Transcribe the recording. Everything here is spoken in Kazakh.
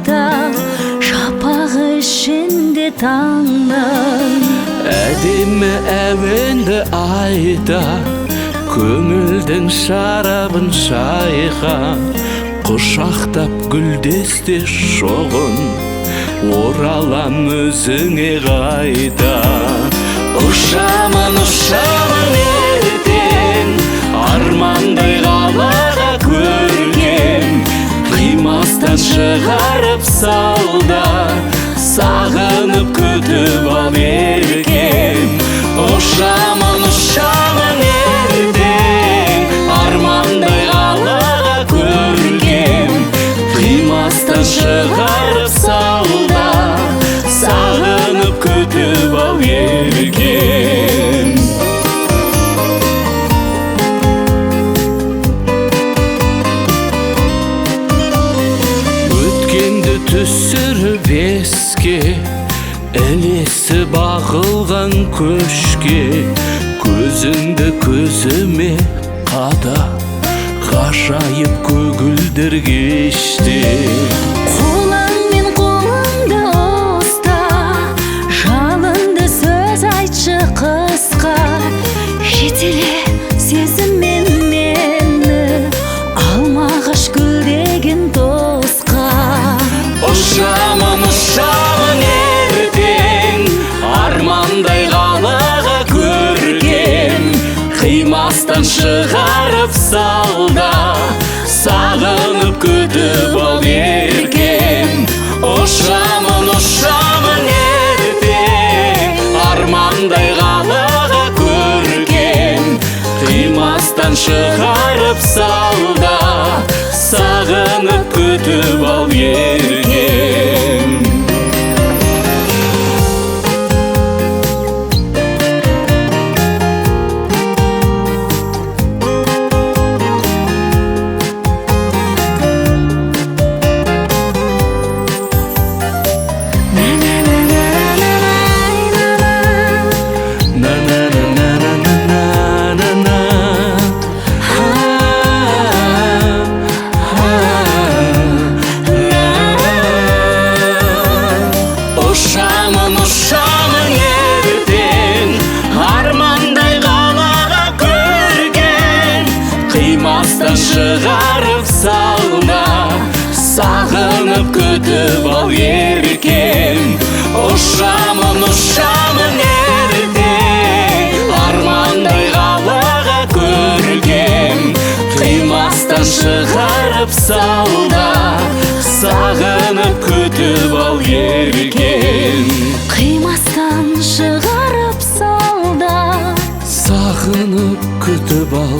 айда шапағы ішінде таңның әдемі әуенді айда көңілдің шарабын шайға құшақтап гүлдесте шоғын оралам өзіңе қайта ұшамын ертең армандай қалаға көркем қимастан шығарып салда сағынып күтіп ал еркем ұшамын ертең армандай қалаға көркем қимастан шығарып салда сағынып күтіп ал еркем өткенді түсіріп еске ілесі бағылған көшке көзіңді көзіме қада ғажайып көгілдір кеште қолыңмен қолымды ұста жалынды сөз айтшы қысқа жетеле сезіммен мені алмағаш гүлдеген досқа ұшамын ертең армандай қалаға көркем қимастан шығарып салда сағынып күтіп ал еркем ұшамын ертең армандай қалаға көркем қимастан шығарып салда сағынып күтіп ал еркем ұшамын ертең армандай қалаға көркем қимастан шығарып салда сағынып күтіп ал еркем ұшамын ертең армандай қалаға көркем қимастан шығарып салда сағынып күтіп ал еркем қимастан шығарып салда сағынып күтіп ал